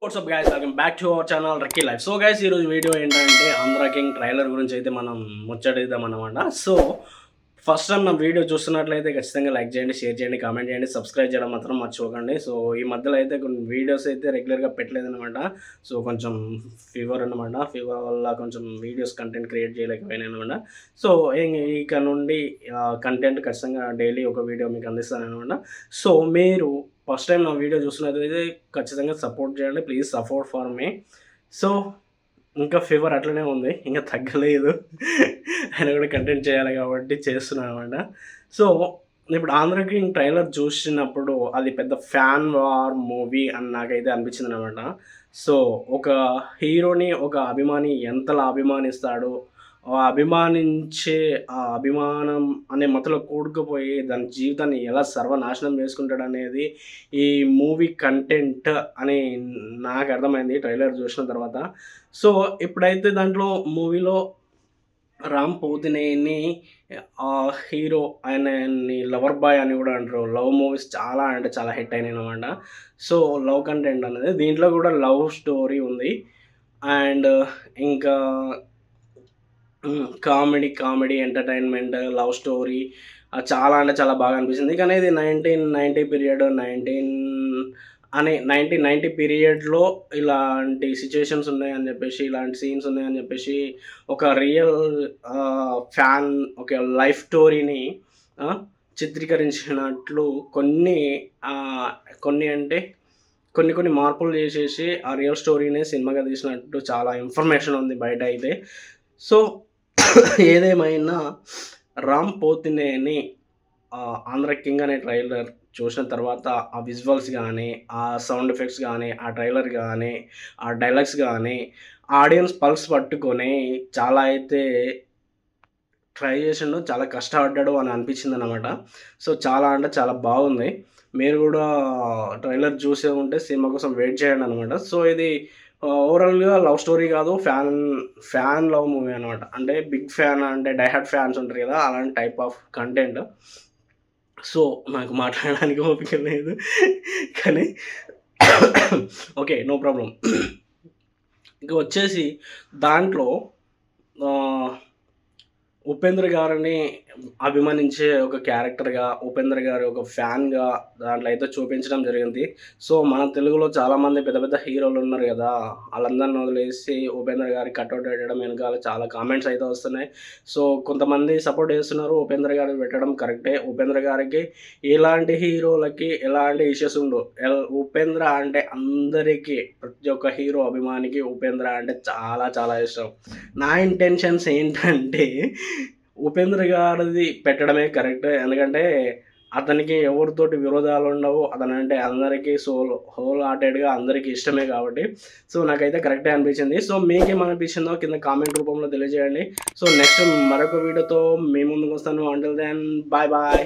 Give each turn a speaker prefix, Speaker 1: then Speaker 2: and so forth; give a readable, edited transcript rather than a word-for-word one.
Speaker 1: WhatsApp guys, welcome back to our channel రక్కీ life. So guys, ఈరోజు video ఏంటంటే Andhra king trailer గురించి అయితే మనం ముచ్చటిద్దాం అనమాట. సో ఫస్ట్ టైం నా వీడియో చూస్తున్నట్లయితే ఖచ్చితంగా లైక్ చేయండి, షేర్ చేయండి, కామెంట్ చేయండి, సబ్స్క్రైబ్ చేయడం మాత్రం మర్చిపోకండి. సో ఈ మధ్యలో అయితే కొన్ని వీడియోస్ అయితే రెగ్యులర్గా పెట్టలేదన్నమాట. సో కొంచెం ఫీవర్ అనమాట. ఫీవర్ వల్ల కొంచెం వీడియోస్ కంటెంట్ క్రియేట్ చేయలేకపోయినాయి అనమాట. సో ఇక నుండి కంటెంట్ ఖచ్చితంగా డైలీ ఒక వీడియో మీకు అందిస్తాను అనమాట. సో మీరు ఫస్ట్ టైం నా వీడియో చూస్తున్నట్లయితే ఖచ్చితంగా సపోర్ట్ చేయండి. Please support for me. So ఇంకా ఫీవర్ అట్లనే ఉంది, ఇంకా తగ్గలేదు. ఆయన కూడా కంటెంట్ చేయాలి కాబట్టి చేస్తున్నాను అనమాట. సో ఇప్పుడు ఆంధ్ర కింగ్ ట్రైలర్ చూసినప్పుడు అది పెద్ద ఫ్యాన్ వార్ మూవీ అని నాకైతే అనిపించింది అనమాట. సో ఒక హీరోని ఒక అభిమాని ఎంతలా అభిమానిస్తాడో, అభిమానించే ఆ అభిమానం అనే మతలో కూడుకుపోయి దాని జీవితాన్ని ఎలా సర్వనాశనం చేసుకుంటాడనేది ఈ మూవీ కంటెంట్ అని నాకు అర్థమైంది ట్రైలర్ చూసిన తర్వాత. సో ఇప్పుడైతే దాంట్లో మూవీలో రామ్ పోతినేని హీరో ఆయనని లవర్ బాయ్ అని కూడా అంటారు. లవ్ మూవీస్ చాలా అంటే చాలా హిట్ అయినాయి అనమాట. సో లవ్ కంటెంట్ అనేది దీంట్లో కూడా లవ్ స్టోరీ ఉంది. అండ్ ఇంకా కామెడీ ఎంటర్టైన్మెంట్, లవ్ స్టోరీ చాలా అంటే చాలా బాగా అనిపించింది. కానీ ఇది 1990 పీరియడ్ 1990 పీరియడ్‌లో ఇలాంటి సిట్యుయేషన్స్ ఉన్నాయని చెప్పేసి, ఇలాంటి సీన్స్ ఉన్నాయని చెప్పేసి ఒక రియల్ ఫ్యాన్ ఒక లైఫ్ స్టోరీని చిత్రీకరించినట్లు కొన్ని కొన్ని అంటే కొన్ని మార్పులు చేసేసి ఆ రియల్ స్టోరీనే సినిమాగా తీసినట్టు చాలా ఇన్ఫర్మేషన్ ఉంది బయట అయితే. సో ఏదేమైనా రామ్ పోతినేని 'ఆంధ్ర కింగ్' అనే ట్రైలర్ చూసిన తర్వాత ఆ విజువల్స్ కానీ, ఆ సౌండ్ ఎఫెక్ట్స్ కానీ, ఆ ట్రైలర్ కానీ, ఆ డైలాగ్స్ కానీ ఆడియన్స్ పల్స్ పట్టుకొని చాలా అయితే ట్రై చేసిండు, చాలా కష్టపడ్డాడు అని అనిపించిందనమాట. సో చాలా అంటే చాలా బాగుంది. మీరు కూడా ట్రైలర్ చూసే ఉంటే సినిమా కోసం వెయిట్ చేయండి అనమాట. సో ఇది ఓవరాల్‌గా లవ్ స్టోరీ కాదు, ఫ్యాన్ లవ్ మూవీ అనమాట. అంటే బిగ్ ఫ్యాన్ అంటే డై హార్డ్ ఫ్యాన్స్ ఉంటారు కదా, అలాంటి టైప్ ఆఫ్ కంటెంట్. సో నాకు మాట్లాడడానికి ఓపిక లేదు. కానీ ఓకే, నో ప్రాబ్లమ్. ఇంక వచ్చేసి దాంట్లో ఉపేంద్ర గారిని అభిమానించే ఒక క్యారెక్టర్‌గా, ఉపేంద్ర గారు ఒక ఫ్యాన్‌గా దాంట్లో అయితే చూపించడం జరిగింది. సో మన తెలుగులో చాలామంది పెద్ద పెద్ద హీరోలు ఉన్నారు కదా, వాళ్ళందరిని వదిలేసి ఉపేంద్ర గారికి కటౌట్ పెట్టడం వెనకాల చాలా కామెంట్స్ అయితే వస్తున్నాయి. సో కొంతమంది సపోర్ట్ చేస్తున్నారు, ఉపేంద్ర గారికి పెట్టడం కరెక్టే. ఉపేంద్ర గారికి ఎలాంటి హీరోలకి ఎలాంటి ఇష్యూస్ ఉండవు. ఉపేంద్ర అంటే అందరికీ, ప్రతి ఒక్క హీరో అభిమానికి ఉపేంద్ర అంటే చాలా చాలా ఇష్టం. నా ఇంటెన్షన్స్ ఏంటంటే ఉపేంద్ర గారిది పెట్టడమే కరెక్ట్. ఎందుకంటే అతనికి ఎవరితోటి విరోధాలు ఉండవు. అతనంటే అందరికీ హోల్ హార్టెడ్‌గా అందరికీ ఇష్టమే కాబట్టి సో నాకైతే కరెక్టే అనిపించింది. సో మీకేమనిపించిందో కింద కామెంట్ రూపంలో తెలియజేయండి. సో నెక్స్ట్ మరొక వీడియోతో మీ ముందుకు వస్తాను. Until then bye bye.